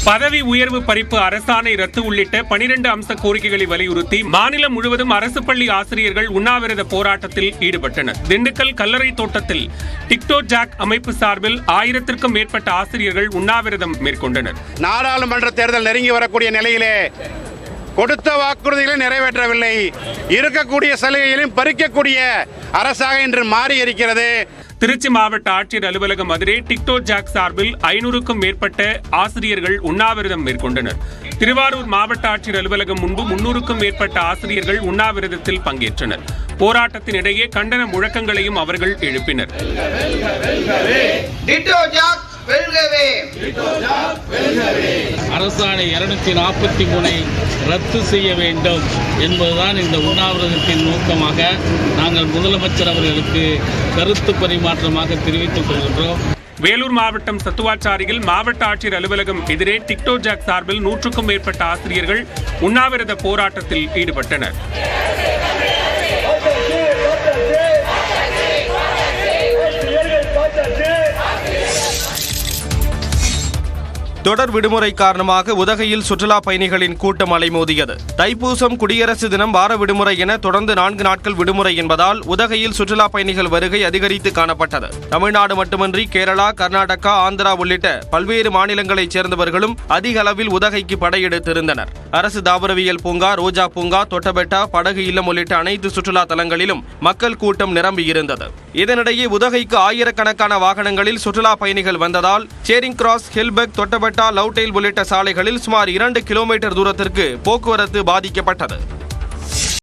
பதவி உயர்வு பறிப்பு அரசாணை ரத்து உள்ளிட்ட 12 அம்ச கோரிக்கைகளை வலியுறுத்தி மாநிலம் முழுவதும் அரசு பள்ளி ஆசிரியர்கள் உண்ணாவிரத போராட்டத்தில் ஈடுபட்டனர். திண்டுக்கல் கல்லறை தோட்டத்தில் டிக்டோ ஜாக் அமைப்பு சார்பில் 1000க்கும் மேற்பட்ட ஆசிரியர்கள் உண்ணாவிரதம் மேற்கொண்டனர். நாடாளுமன்ற தேர்தல் நெருங்கி வரக்கூடிய நிலையிலே கொடுத்த வாக்குறுதிகளை நிறைவேற்றவில்லை, இருக்கக்கூடிய சலுகைகளையும் பறிக்கக்கூடிய அரசாக இன்று மாறி இருக்கிறது. திருச்சி மாவட்ட ஆட்சியர் அலுவலகம் அதிரே டிக்டோ ஜாக் சார்பில் 500க்கும் மேற்பட்ட ஆசிரியர்கள் உண்ணாவிரதம் மேற்கொண்டனர். திருவாரூர் மாவட்ட ஆட்சியர் அலுவலகம் முன்பு 300க்கும் மேற்பட்ட ஆசிரியர்கள் உண்ணாவிரதத்தில் பங்கேற்றனர். போராட்டத்தின் இடையே கண்டன முழக்கங்களையும் அவர்கள் எழுப்பினர். அரசாணை 243 ரத்து செய்ய வேண்டும் என்பதுதான் இந்த உண்ணாவிரதத்தின் நோக்கமாக நாங்கள் முதலமைச்சர் அவர்களுக்கு கருத்து பரிமாற்றமாக தெரிவித்துக் கொள்கின்றோம். வேலூர் மாவட்டம் சத்துவாச்சாரியில் மாவட்ட ஆட்சியர் அலுவலகம் எதிரே டிக்டோ ஜாக் சார்பில் 100க்கும் மேற்பட்ட ஆசிரியர்கள் உண்ணாவிரத போராட்டத்தில் ஈடுபட்டனர். தொடர் விடுமுறை காரணமாக உதகையில் சுற்றுலா பயணிகளின் கூட்டம் அலைமோதியது. தைப்பூசம், குடியரசு தினம், வார விடுமுறை என தொடர்ந்து 4 நாட்கள் விடுமுறை என்பதால் உதகையில் சுற்றுலா பயணிகள் வருகை அதிகரித்து காணப்பட்டது. தமிழ்நாடு மட்டுமின்றி கேரளா, கர்நாடகா, ஆந்திரா உள்ளிட்ட பல்வேறு மாநிலங்களைச் சேர்ந்தவர்களும் அதிக அளவில் உதகைக்கு படையெடுத்திருந்தனர். அரசு தாவரவியல் பூங்கா, ரோஜா பூங்கா, தொட்டபெட்டா, படகு இல்லம் உள்ளிட்ட அனைத்து சுற்றுலா தலங்களிலும் மக்கள் கூட்டம் நிரம்பியிருந்தது. இதனிடையே உதகைக்கு ஆயிரக்கணக்கான வாகனங்களில் சுற்றுலா பயணிகள் வந்ததால் சேரிங் கிராஸ், ஹில்பெக், தொட்டபெட்டா, லவ்டெயில் உள்ளிட்ட சாலைகளில் சுமார் 2 கிலோமீட்டர் தூரத்திற்கு போக்குவரத்து பாதிக்கப்பட்டது.